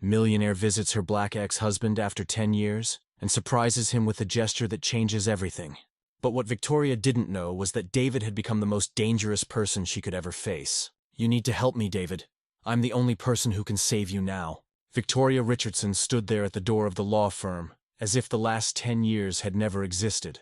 Millionaire visits her black ex-husband after 10 years and surprises him with a gesture that changes everything. But what Victoria didn't know was that David had become the most dangerous person she could ever face. "You need to help me, David. I'm the only person who can save you now." Victoria Richardson stood there at the door of the law firm, as if the last 10 years had never existed.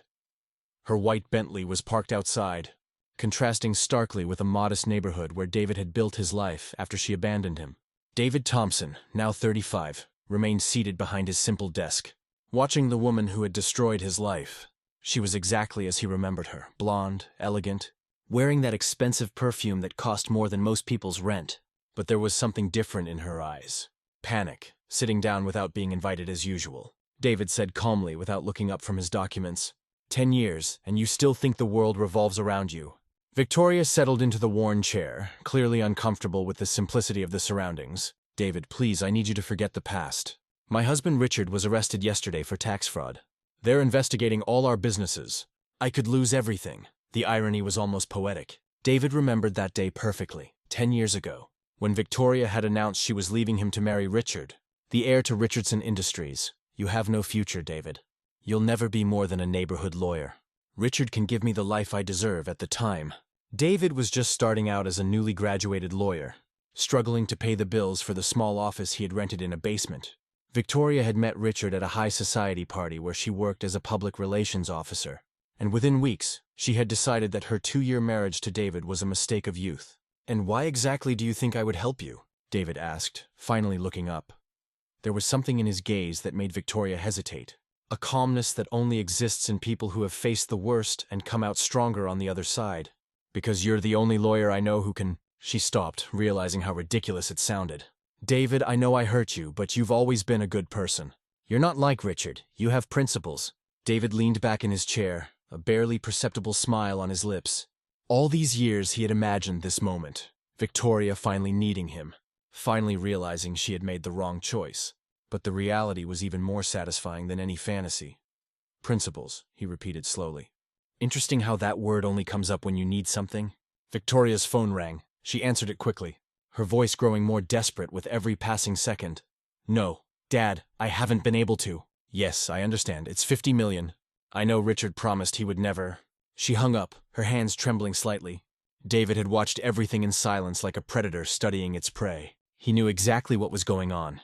Her white Bentley was parked outside, contrasting starkly with a modest neighborhood where David had built his life after she abandoned him. David Thompson, now 35, remained seated behind his simple desk, watching the woman who had destroyed his life. She was exactly as he remembered her, blonde, elegant, wearing that expensive perfume that cost more than most people's rent. But there was something different in her eyes. Panic, sitting down without being invited as usual. David said calmly without looking up from his documents, 10 years, and you still think the world revolves around you." Victoria settled into the worn chair, clearly uncomfortable with the simplicity of the surroundings. "David, please, I need you to forget the past. My husband Richard was arrested yesterday for tax fraud. They're investigating all our businesses. I could lose everything." The irony was almost poetic. David remembered that day perfectly, 10 years ago, when Victoria had announced she was leaving him to marry Richard, the heir to Richardson Industries. "You have no future, David. You'll never be more than a neighborhood lawyer. Richard can give me the life I deserve at the time." David was just starting out as a newly graduated lawyer, struggling to pay the bills for the small office he had rented in a basement. Victoria had met Richard at a high society party where she worked as a public relations officer, and within weeks, she had decided that her 2-year marriage to David was a mistake of youth. "And why exactly do you think I would help you?" David asked, finally looking up. There was something in his gaze that made Victoria hesitate, a calmness that only exists in people who have faced the worst and come out stronger on the other side. "Because you're the only lawyer I know who can—" She stopped, realizing how ridiculous it sounded. "David, I know I hurt you, but you've always been a good person. You're not like Richard. You have principles." David leaned back in his chair, a barely perceptible smile on his lips. All these years he had imagined this moment, Victoria finally needing him, finally realizing she had made the wrong choice. But the reality was even more satisfying than any fantasy. "Principles," he repeated slowly. "Interesting how that word only comes up when you need something." Victoria's phone rang. She answered it quickly, her voice growing more desperate with every passing second. "No, Dad, I haven't been able to." "Yes, I understand. It's 50 million. I know Richard promised he would never—" She hung up, her hands trembling slightly. David had watched everything in silence like a predator studying its prey. He knew exactly what was going on.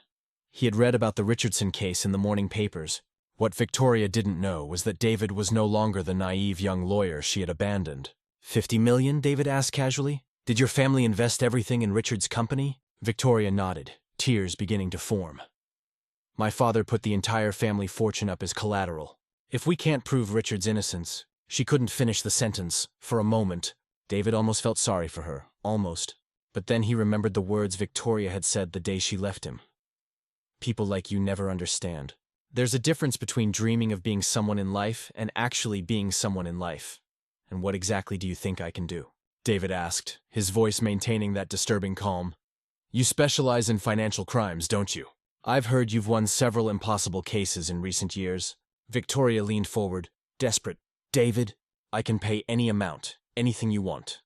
He had read about the Richardson case in the morning papers. What Victoria didn't know was that David was no longer the naive young lawyer she had abandoned. "50 million?" David asked casually. "Did your family invest everything in Richard's company?" Victoria nodded, tears beginning to form. "My father put the entire family fortune up as collateral. If we can't prove Richard's innocence—" She couldn't finish the sentence. For a moment, David almost felt sorry for her, almost. But then he remembered the words Victoria had said the day she left him. "People like you never understand. There's a difference between dreaming of being someone in life and actually being someone in life. And what exactly do you think I can do?" David asked, his voice maintaining that disturbing calm. "You specialize in financial crimes, don't you? I've heard you've won several impossible cases in recent years." Victoria leaned forward, desperate. "David, I can pay any amount, anything you want."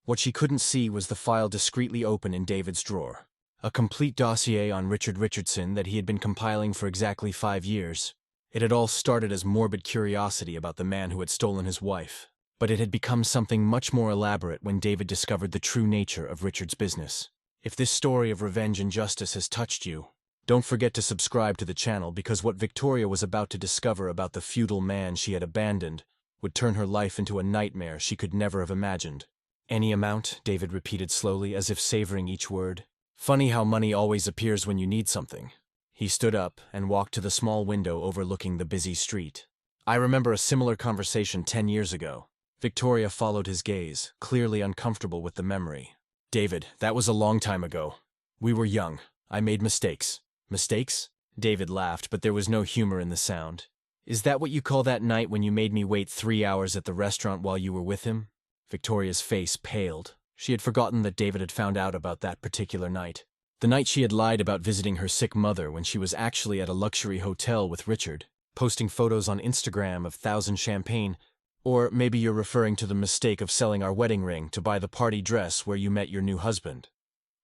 What she couldn't see was the file discreetly open in David's drawer. A complete dossier on Richard Richardson that he had been compiling for exactly 5 years. It had all started as morbid curiosity about the man who had stolen his wife. But it had become something much more elaborate when David discovered the true nature of Richard's business. If this story of revenge and justice has touched you, don't forget to subscribe to the channel, because what Victoria was about to discover about the feudal man she had abandoned would turn her life into a nightmare she could never have imagined. "Any amount," David repeated slowly, as if savoring each word. "Funny how money always appears when you need something." He stood up and walked to the small window overlooking the busy street. "I remember a similar conversation 10 years ago." Victoria followed his gaze, clearly uncomfortable with the memory. "David, that was a long time ago. We were young. I made mistakes." "Mistakes?" David laughed, but there was no humor in the sound. "Is that what you call that night when you made me wait 3 hours at the restaurant while you were with him?" Victoria's face paled. She had forgotten that David had found out about that particular night. The night she had lied about visiting her sick mother when she was actually at a luxury hotel with Richard, posting photos on Instagram of Thousand Champagne. Or maybe you're referring to the mistake of selling our wedding ring to buy the party dress where you met your new husband.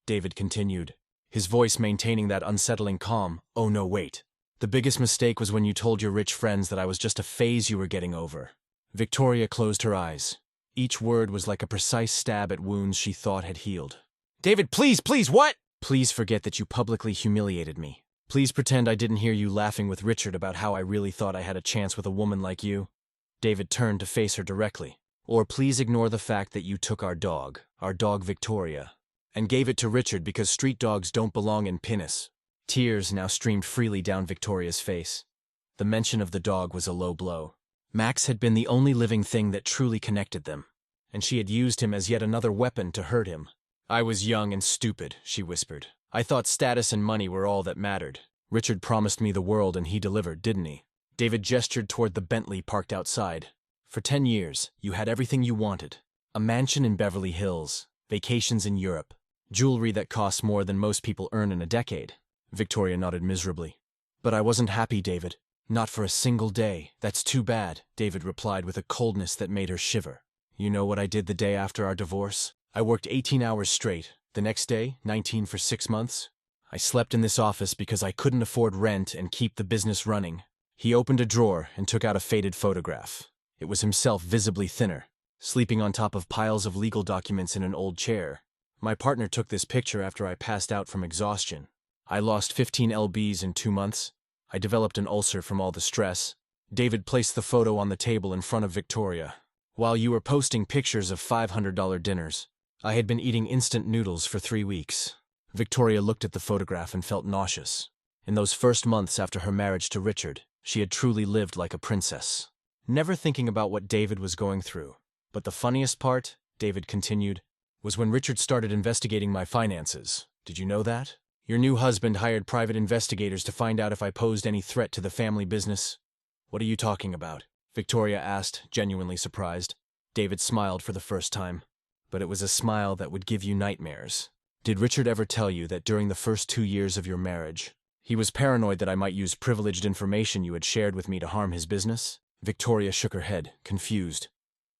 David continued, his voice maintaining that unsettling calm. "Oh no, wait. The biggest mistake was when you told your rich friends that I was just a phase you were getting over." Victoria closed her eyes. Each word was like a precise stab at wounds she thought had healed. "David, please, please, what?" "Please forget that you publicly humiliated me. Please pretend I didn't hear you laughing with Richard about how I really thought I had a chance with a woman like you." David turned to face her directly. "Or please ignore the fact that you took our dog Victoria, and gave it to Richard because street dogs don't belong in Pinnis." Tears now streamed freely down Victoria's face. The mention of the dog was a low blow. Max had been the only living thing that truly connected them, and she had used him as yet another weapon to hurt him. "I was young and stupid," she whispered. "I thought status and money were all that mattered. Richard promised me the world and he delivered, didn't he?" David gestured toward the Bentley parked outside. "For 10 years, you had everything you wanted. A mansion in Beverly Hills, vacations in Europe, jewelry that costs more than most people earn in a decade." Victoria nodded miserably. "But I wasn't happy, David. Not for a single day. That's too bad," David replied with a coldness that made her shiver. "You know what I did the day after our divorce? I worked 18 hours straight. The next day, 19 for 6 months. I slept in this office because I couldn't afford rent and keep the business running." He opened a drawer and took out a faded photograph. It was himself visibly thinner, sleeping on top of piles of legal documents in an old chair. "My partner took this picture after I passed out from exhaustion. I lost 15 lbs in 2 months. I developed an ulcer from all the stress." David placed the photo on the table in front of Victoria. "While you were posting pictures of $500 dinners, I had been eating instant noodles for 3 weeks." Victoria looked at the photograph and felt nauseous. In those first months after her marriage to Richard, she had truly lived like a princess, never thinking about what David was going through. "But the funniest part," David continued, "was when Richard started investigating my finances. Did you know that? Your new husband hired private investigators to find out if I posed any threat to the family business." "What are you talking about?" Victoria asked, genuinely surprised. David smiled for the first time, but it was a smile that would give you nightmares. "Did Richard ever tell you that during the first 2 years of your marriage, he was paranoid that I might use privileged information you had shared with me to harm his business?" Victoria shook her head, confused.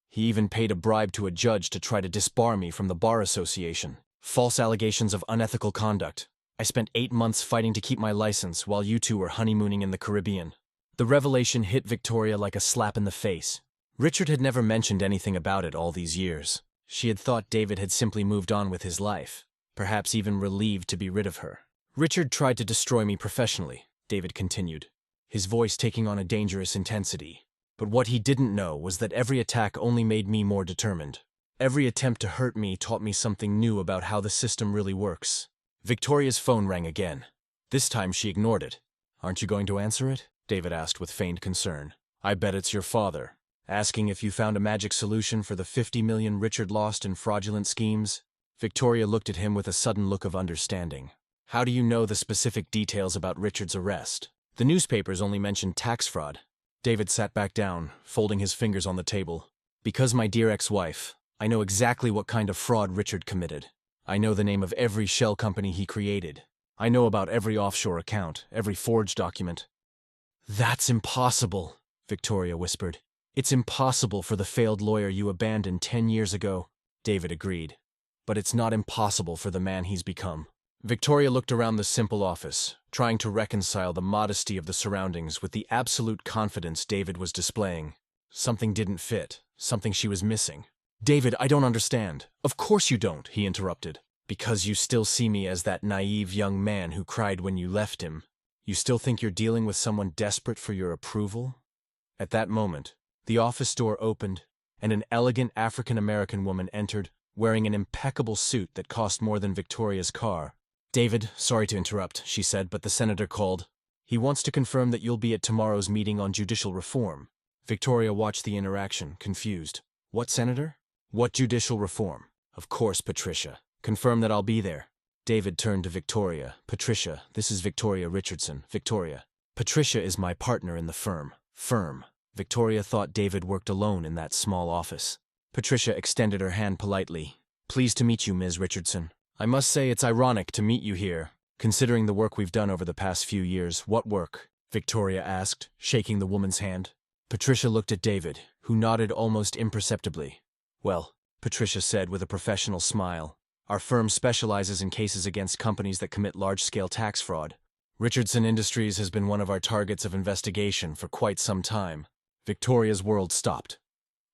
"He even paid a bribe to a judge to try to disbar me from the Bar Association. False allegations of unethical conduct. I spent 8 months fighting to keep my license while you two were honeymooning in the Caribbean." The revelation hit Victoria like a slap in the face. Richard had never mentioned anything about it all these years. She had thought David had simply moved on with his life, perhaps even relieved to be rid of her. "Richard tried to destroy me professionally," David continued, his voice taking on a dangerous intensity. "But what he didn't know was that every attack only made me more determined. Every attempt to hurt me taught me something new about how the system really works." Victoria's phone rang again. This time she ignored it. "Aren't you going to answer it?" David asked with feigned concern. "I bet it's your father, asking if you found a magic solution for the 50 million Richard lost in fraudulent schemes." Victoria looked at him with a sudden look of understanding. "How do you know the specific details about Richard's arrest? The newspapers only mentioned tax fraud." David sat back down, folding his fingers on the table. "Because, my dear ex-wife, I know exactly what kind of fraud Richard committed. I know the name of every shell company he created. I know about every offshore account, every forged document." "That's impossible," Victoria whispered. "It's impossible for the failed lawyer you abandoned 10 years ago." David agreed. "But it's not impossible for the man he's become." Victoria looked around the simple office, trying to reconcile the modesty of the surroundings with the absolute confidence David was displaying. Something didn't fit, something she was missing. "David, I don't understand." "Of course you don't," he interrupted. "Because you still see me as that naive young man who cried when you left him. You still think you're dealing with someone desperate for your approval?" At that moment, the office door opened, and an elegant African-American woman entered, wearing an impeccable suit that cost more than Victoria's car. "David, sorry to interrupt," she said, "but the senator called. He wants to confirm that you'll be at tomorrow's meeting on judicial reform." Victoria watched the interaction, confused. "What senator? What judicial reform?" "Of course, Patricia. Confirm that I'll be there." David turned to Victoria. "Patricia, this is Victoria Richardson. Victoria. Patricia is my partner in the firm." Firm. Victoria thought David worked alone in that small office. Patricia extended her hand politely. "Pleased to meet you, Ms. Richardson. I must say it's ironic to meet you here, considering the work we've done over the past few years." "What work?" Victoria asked, shaking the woman's hand. Patricia looked at David, who nodded almost imperceptibly. "Well," Patricia said with a professional smile, Our firm specializes in cases against companies that commit large-scale tax fraud. Richardson Industries has been one of our targets of investigation for quite some time. Victoria's world stopped.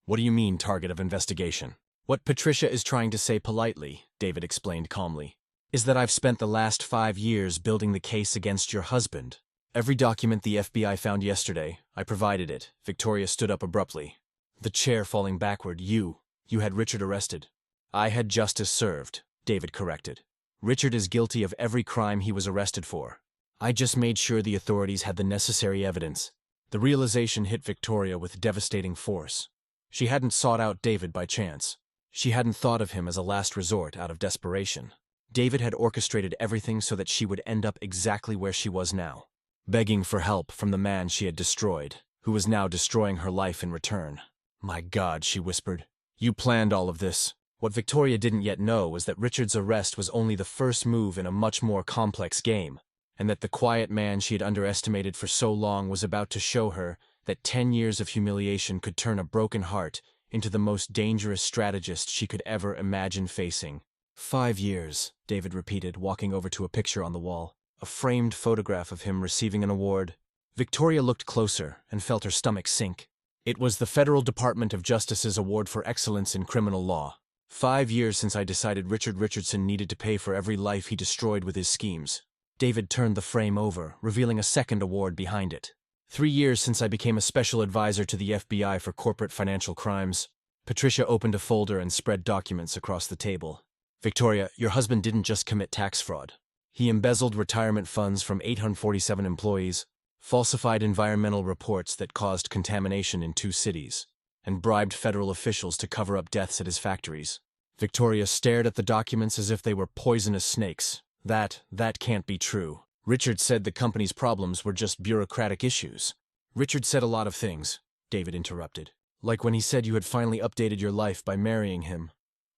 What do you mean, target of investigation? What Patricia is trying to say politely, David explained calmly, is that I've spent the last 5 years building the case against your husband. Every document the FBI found yesterday, I provided it. Victoria stood up abruptly, the chair falling backward. You had Richard arrested. I had justice served, David corrected. Richard is guilty of every crime he was arrested for. I just made sure the authorities had the necessary evidence. The realization hit Victoria with devastating force. She hadn't sought out David by chance. She hadn't thought of him as a last resort out of desperation. David had orchestrated everything so that she would end up exactly where she was now, begging for help from the man she had destroyed, who was now destroying her life in return. My God, she whispered. You planned all of this. What Victoria didn't yet know was that Richard's arrest was only the first move in a much more complex game, and that the quiet man she had underestimated for so long was about to show her that 10 years of humiliation could turn a broken heart into the most dangerous strategist she could ever imagine facing. 5 years, David repeated, walking over to a picture on the wall, a framed photograph of him receiving an award. Victoria looked closer and felt her stomach sink. It was the Federal Department of Justice's Award for Excellence in Criminal Law. 5 years since I decided Richard Richardson needed to pay for every life he destroyed with his schemes. David turned the frame over, revealing a second award behind it. 3 years since I became a special advisor to the FBI for corporate financial crimes. Patricia opened a folder and spread documents across the table. Victoria, your husband didn't just commit tax fraud. He embezzled retirement funds from 847 employees, falsified environmental reports that caused contamination in 2 cities, and bribed federal officials to cover up deaths at his factories. Victoria stared at the documents as if they were poisonous snakes. That can't be true. Richard said the company's problems were just bureaucratic issues. Richard said a lot of things, David interrupted. Like when he said you had finally updated your life by marrying him,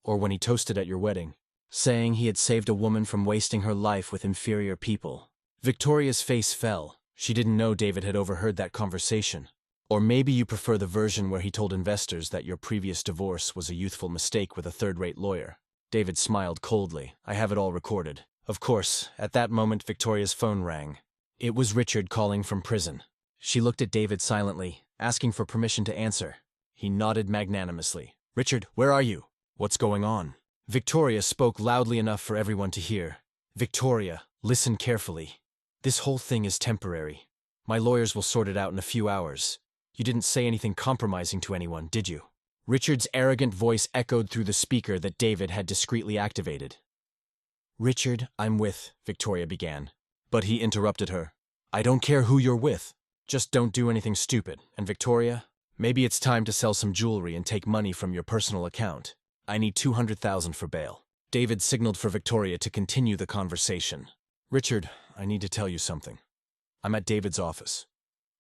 or when he toasted at your wedding, saying he had saved a woman from wasting her life with inferior people. Victoria's face fell. She didn't know David had overheard that conversation. Or maybe you prefer the version where he told investors that your previous divorce was a youthful mistake with a third-rate lawyer. David smiled coldly. I have it all recorded. Of course, at that moment Victoria's phone rang. It was Richard calling from prison. She looked at David silently, asking for permission to answer. He nodded magnanimously. Richard, where are you? What's going on? Victoria spoke loudly enough for everyone to hear. Victoria, listen carefully. This whole thing is temporary. My lawyers will sort it out in a few hours. You didn't say anything compromising to anyone, did you? Richard's arrogant voice echoed through the speaker that David had discreetly activated. Richard, I'm with, Victoria began. But he interrupted her. I don't care who you're with. Just don't do anything stupid. And Victoria, maybe it's time to sell some jewelry and take money from your personal account. I need $200,000 for bail. David signaled for Victoria to continue the conversation. Richard, I need to tell you something. I'm at David's office.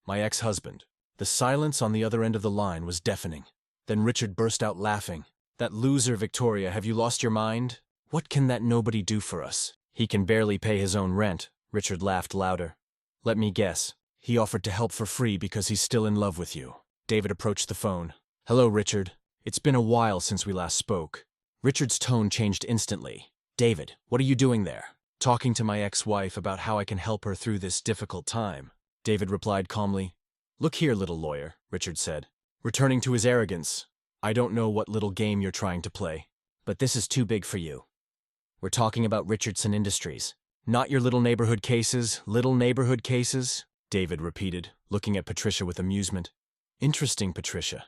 My ex-husband. The silence on the other end of the line was deafening. Then Richard burst out laughing. That loser, Victoria, have you lost your mind? What can that nobody do for us? He can barely pay his own rent. Richard laughed louder. Let me guess. He offered to help for free because he's still in love with you. David approached the phone. Hello, Richard. It's been a while since we last spoke. Richard's tone changed instantly. David, what are you doing there? Talking to my ex-wife about how I can help her through this difficult time. David replied calmly. Look here, little lawyer, Richard said, returning to his arrogance. I don't know what little game you're trying to play, but this is too big for you. We're talking about Richardson Industries. Not your little neighborhood cases, David repeated, looking at Patricia with amusement. Interesting, Patricia.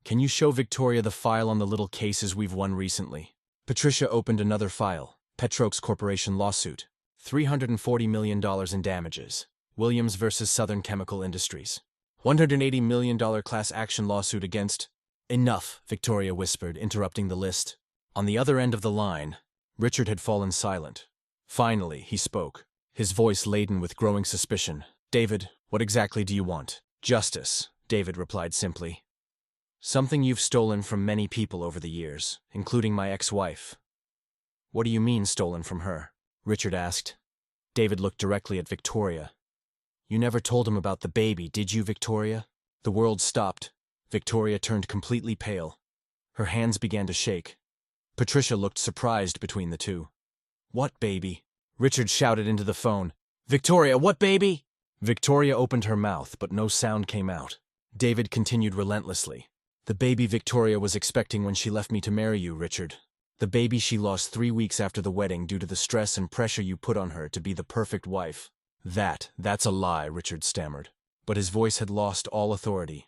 Can you show Victoria the file on the little cases we've won recently? Patricia opened another file. Petrox Corporation lawsuit. $340 million in damages. Williams versus Southern Chemical Industries. $180 million class action lawsuit against... Enough, Victoria whispered, interrupting the list. On the other end of the line, Richard had fallen silent. Finally, he spoke, his voice laden with growing suspicion. David, what exactly do you want? Justice, David replied simply. Something you've stolen from many people over the years, including my ex-wife. What do you mean stolen from her? Richard asked. David looked directly at Victoria. You never told him about the baby, did you, Victoria? The world stopped. Victoria turned completely pale. Her hands began to shake. Patricia looked surprised between the two. What baby? Richard shouted into the phone. Victoria, what baby? Victoria opened her mouth, but no sound came out. David continued relentlessly. The baby Victoria was expecting when she left me to marry you, Richard. The baby she lost 3 weeks after the wedding due to the stress and pressure you put on her to be the perfect wife. That's a lie, Richard stammered. But his voice had lost all authority.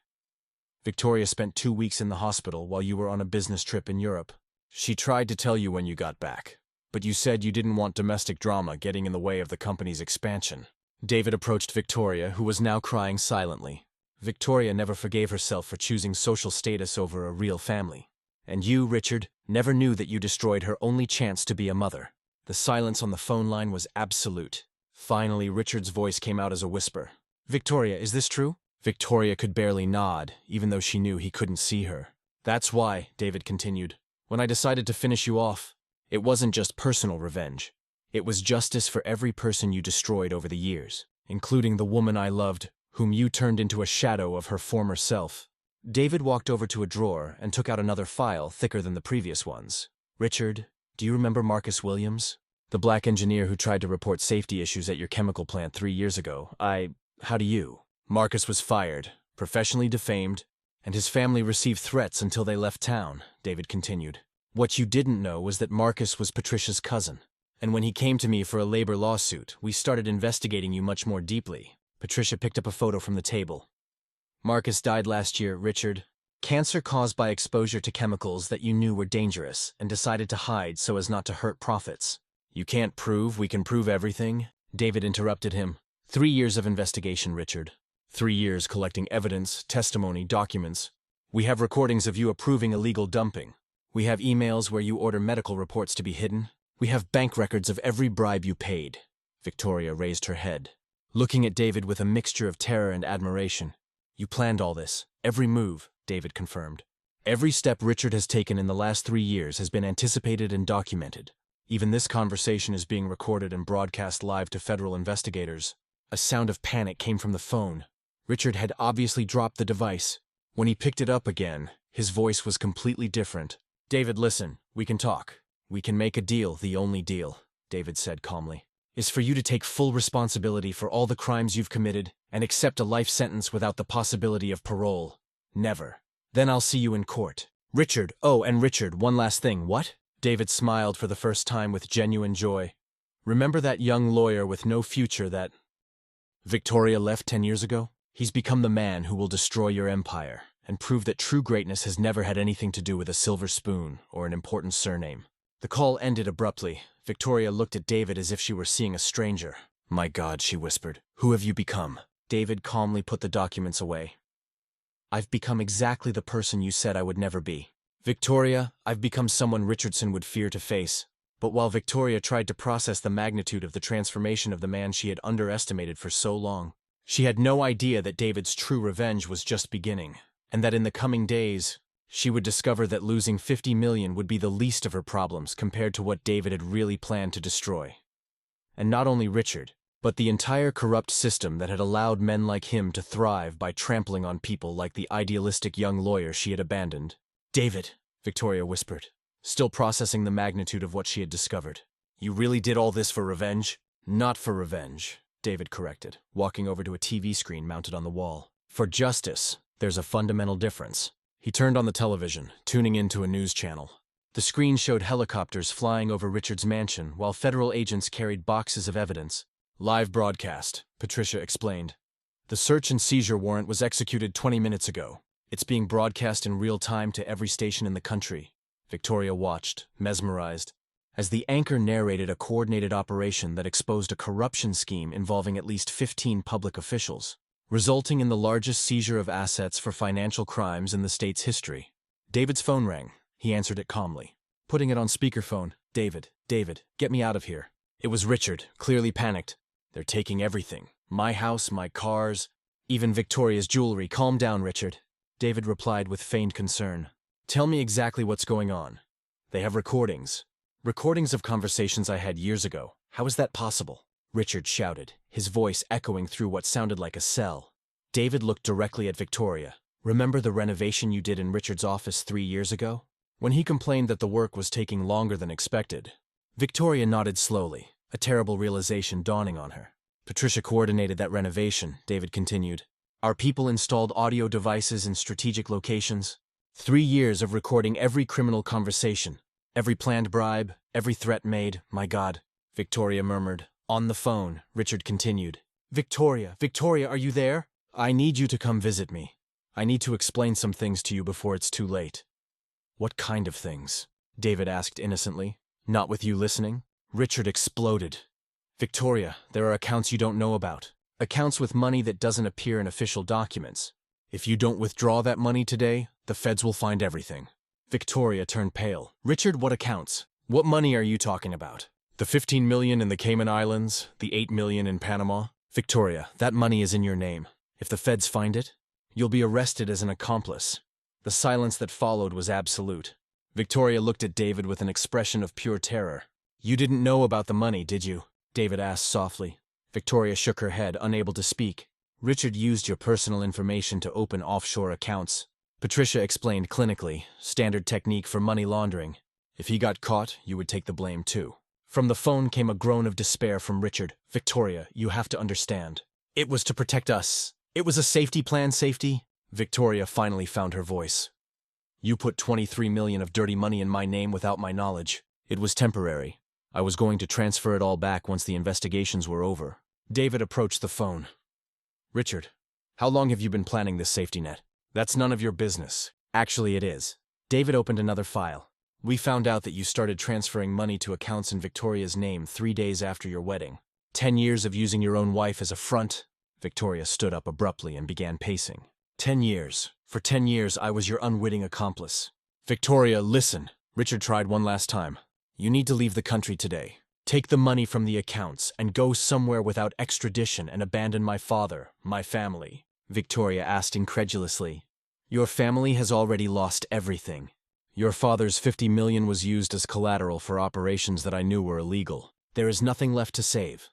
Victoria spent 2 weeks in the hospital while you were on a business trip in Europe. She tried to tell you when you got back, but you said you didn't want domestic drama getting in the way of the company's expansion. David approached Victoria, who was now crying silently. Victoria never forgave herself for choosing social status over a real family. And you, Richard, never knew that you destroyed her only chance to be a mother. The silence on the phone line was absolute. Finally, Richard's voice came out as a whisper. Victoria, is this true? Victoria could barely nod, even though she knew he couldn't see her. That's why, David continued, when I decided to finish you off, it wasn't just personal revenge. It was justice for every person you destroyed over the years, including the woman I loved, whom you turned into a shadow of her former self. David walked over to a drawer and took out another file thicker than the previous ones. Richard, do you remember Marcus Williams? The black engineer who tried to report safety issues at your chemical plant 3 years ago. How do you? Marcus was fired, professionally defamed, and his family received threats until they left town, David continued. What you didn't know was that Marcus was Patricia's cousin. And when he came to me for a labor lawsuit, we started investigating you much more deeply. Patricia picked up a photo from the table. Marcus died last year, Richard. Cancer caused by exposure to chemicals that you knew were dangerous and decided to hide so as not to hurt profits. You can't prove we can prove everything? David interrupted him. 3 years of investigation, Richard. 3 years collecting evidence, testimony, documents. We have recordings of you approving illegal dumping. We have emails where you order medical reports to be hidden. We have bank records of every bribe you paid. Victoria raised her head, looking at David with a mixture of terror and admiration. You planned all this. Every move, David confirmed. Every step Richard has taken in the last 3 years has been anticipated and documented. Even this conversation is being recorded and broadcast live to federal investigators. A sound of panic came from the phone. Richard had obviously dropped the device. When he picked it up again, his voice was completely different. David, listen, we can talk. We can make a deal. The only deal, David said calmly, is for you to take full responsibility for all the crimes you've committed and accept a life sentence without the possibility of parole. Never. Then I'll see you in court. Richard, and Richard, one last thing, what? David smiled for the first time with genuine joy. Remember that young lawyer with no future that Victoria left 10 years ago? He's become the man who will destroy your empire and prove that true greatness has never had anything to do with a silver spoon or an important surname. The call ended abruptly. Victoria looked at David as if she were seeing a stranger. My God, she whispered. Who have you become? David calmly put the documents away. I've become exactly the person you said I would never be. Victoria, I've become someone Richardson would fear to face. But while Victoria tried to process the magnitude of the transformation of the man she had underestimated for so long, she had no idea that David's true revenge was just beginning, and that in the coming days, she would discover that losing 50 million would be the least of her problems compared to what David had really planned to destroy. And not only Richard, but the entire corrupt system that had allowed men like him to thrive by trampling on people like the idealistic young lawyer she had abandoned. David, Victoria whispered, still processing the magnitude of what she had discovered. You really did all this for revenge? Not for revenge, David corrected, walking over to a TV screen mounted on the wall. For justice, there's a fundamental difference. He turned on the television, tuning into a news channel. The screen showed helicopters flying over Richard's mansion while federal agents carried boxes of evidence. Live broadcast, Patricia explained. The search and seizure warrant was executed 20 minutes ago. It's being broadcast in real time to every station in the country. Victoria watched, mesmerized, as the anchor narrated a coordinated operation that exposed a corruption scheme involving at least 15 public officials, resulting in the largest seizure of assets for financial crimes in the state's history. David's phone rang. He answered it calmly, putting it on speakerphone. David, get me out of here. It was Richard, clearly panicked. They're taking everything. My house, my cars, even Victoria's jewelry. Calm down, Richard. David replied with feigned concern. Tell me exactly what's going on. They have recordings. Recordings of conversations I had years ago. How is that possible? Richard shouted, his voice echoing through what sounded like a cell. David looked directly at Victoria. Remember the renovation you did in Richard's office 3 years ago? When he complained that the work was taking longer than expected, Victoria nodded slowly, a terrible realization dawning on her. Patricia coordinated that renovation, David continued. Our people installed audio devices in strategic locations. 3 years of recording every criminal conversation, every planned bribe, every threat made, my God, Victoria murmured. On the phone, Richard continued. Victoria, are you there? I need you to come visit me. I need to explain some things to you before it's too late. What kind of things? David asked innocently. Not with you listening? Richard exploded. Victoria, there are accounts you don't know about. Accounts with money that doesn't appear in official documents. If you don't withdraw that money today, the feds will find everything. Victoria turned pale. Richard, what accounts? What money are you talking about? The 15 million in the Cayman Islands, the 8 million in Panama? Victoria, that money is in your name. If the feds find it, you'll be arrested as an accomplice. The silence that followed was absolute. Victoria looked at David with an expression of pure terror. You didn't know about the money, did you? David asked softly. Victoria shook her head, unable to speak. Richard used your personal information to open offshore accounts. Patricia explained clinically, standard technique for money laundering. If he got caught, you would take the blame too. From the phone came a groan of despair from Richard. Victoria, you have to understand. It was to protect us. It was a safety plan, safety. Victoria finally found her voice. You put 23 million of dirty money in my name without my knowledge. It was temporary. I was going to transfer it all back once the investigations were over. David approached the phone. Richard, how long have you been planning this safety net? That's none of your business. Actually, it is. David opened another file. We found out that you started transferring money to accounts in Victoria's name 3 days after your wedding. 10 years of using your own wife as a front. Victoria stood up abruptly and began pacing. 10 years. For 10 years, I was your unwitting accomplice. Victoria, listen. Richard tried one last time. You need to leave the country today. Take the money from the accounts and go somewhere without extradition and abandon my father, my family. Victoria asked incredulously. Your family has already lost everything. Your father's 50 million was used as collateral for operations that I knew were illegal. There is nothing left to save.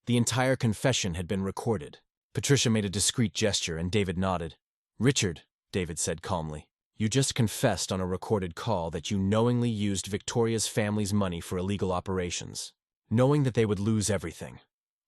The entire confession had been recorded. Patricia made a discreet gesture and David nodded. Richard, David said calmly, you just confessed on a recorded call that you knowingly used Victoria's family's money for illegal operations, knowing that they would lose everything.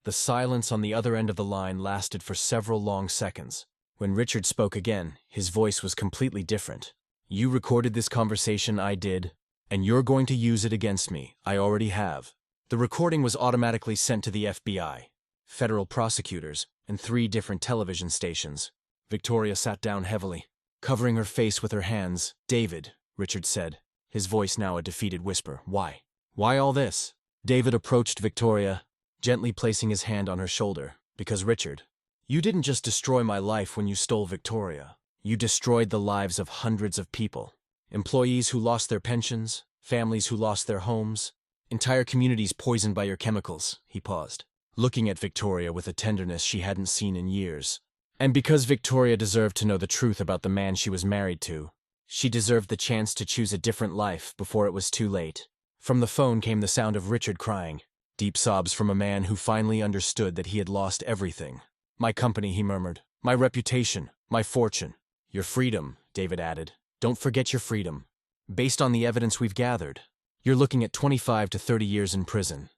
The silence on the other end of the line lasted for several long seconds. When Richard spoke again, his voice was completely different. You recorded this conversation, I did, and you're going to use it against me. I already have. The recording was automatically sent to the FBI, federal prosecutors, and 3 different television stations. Victoria sat down heavily, covering her face with her hands. David, Richard said, his voice now a defeated whisper. Why? Why all this? David approached Victoria, gently placing his hand on her shoulder. Because, Richard, you didn't just destroy my life when you stole Victoria. You destroyed the lives of hundreds of people. Employees who lost their pensions, families who lost their homes, entire communities poisoned by your chemicals. He paused, looking at Victoria with a tenderness she hadn't seen in years. And because Victoria deserved to know the truth about the man she was married to, she deserved the chance to choose a different life before it was too late. From the phone came the sound of Richard crying, deep sobs from a man who finally understood that he had lost everything. My company, he murmured. My reputation, my fortune. Your freedom, David added. Don't forget your freedom. Based on the evidence we've gathered, you're looking at 25 to 30 years in prison.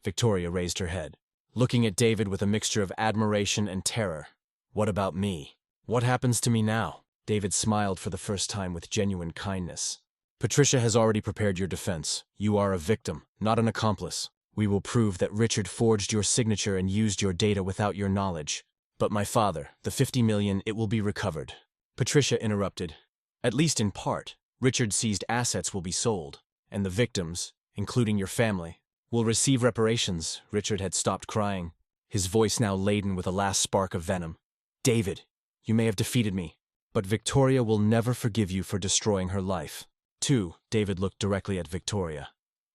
Victoria raised her head, looking at David with a mixture of admiration and terror. What about me? What happens to me now? David smiled for the first time with genuine kindness. Patricia has already prepared your defense. You are a victim, not an accomplice. We will prove that Richard forged your signature and used your data without your knowledge. But my father, the 50 million, it will be recovered. Patricia interrupted. At least in part. Richard's seized assets will be sold, and the victims, including your family, will receive reparations. Richard had stopped crying, his voice now laden with a last spark of venom. David, you may have defeated me, but Victoria will never forgive you for destroying her life. 2. David looked directly at Victoria.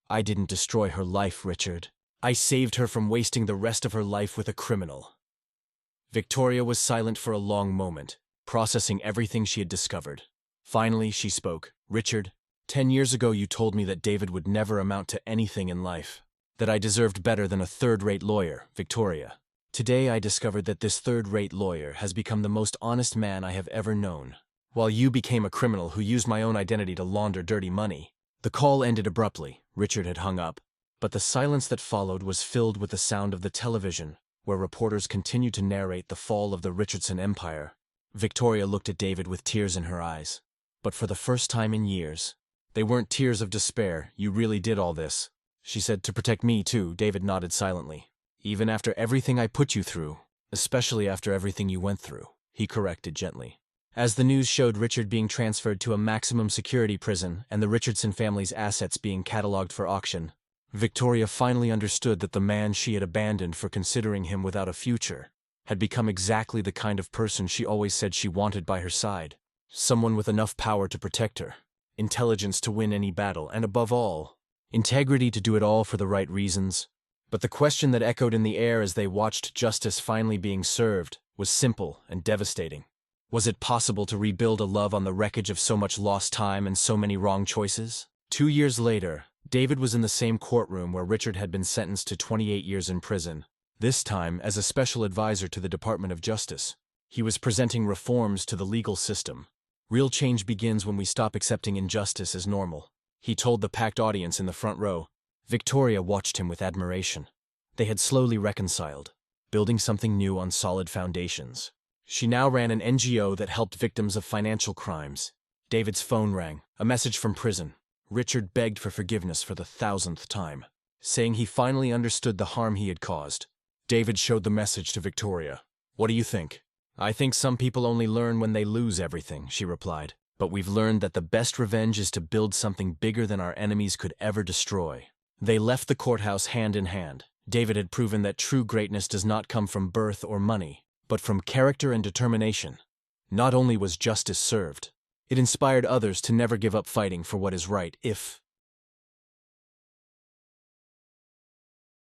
I didn't destroy her life, Richard. I saved her from wasting the rest of her life with a criminal. Victoria was silent for a long moment, processing everything she had discovered. Finally, she spoke. Richard, 10 years ago you told me that David would never amount to anything in life, that I deserved better than a third-rate lawyer, Victoria. Today I discovered that this third-rate lawyer has become the most honest man I have ever known. while you became a criminal who used my own identity to launder dirty money." The call ended abruptly. Richard had hung up. But the silence that followed was filled with the sound of the television, where reporters continued to narrate the fall of the Richardson empire. Victoria looked at David with tears in her eyes. But for the first time in years, they weren't tears of despair. "You really did all this," she said. "To protect me, too." David nodded silently. "Even after everything I put you through, especially after everything you went through," he corrected gently. As the news showed Richard being transferred to a maximum security prison and the Richardson family's assets being catalogued for auction, Victoria finally understood that the man she had abandoned for considering him without a future had become exactly the kind of person she always said she wanted by her side. Someone with enough power to protect her, intelligence to win any battle, and above all, integrity to do it all for the right reasons. But the question that echoed in the air as they watched justice finally being served was simple and devastating. Was it possible to rebuild a love on the wreckage of so much lost time and so many wrong choices? 2 years later, David was in the same courtroom where Richard had been sentenced to 28 years in prison, this time as a special advisor to the Department of Justice. He was presenting reforms to the legal system. "Real change begins when we stop accepting injustice as normal," he told the packed audience in the front row. Victoria watched him with admiration. They had slowly reconciled, building something new on solid foundations. She now ran an NGO that helped victims of financial crimes. David's phone rang, a message from prison. Richard begged for forgiveness for the 1,000th time, saying he finally understood the harm he had caused. David showed the message to Victoria. "What do you think?" "I think some people only learn when they lose everything," she replied. "But we've learned that the best revenge is to build something bigger than our enemies could ever destroy." They left the courthouse hand in hand. David had proven that true greatness does not come from birth or money, but from character and determination. Not only was justice served, it inspired others to never give up fighting for what is right, if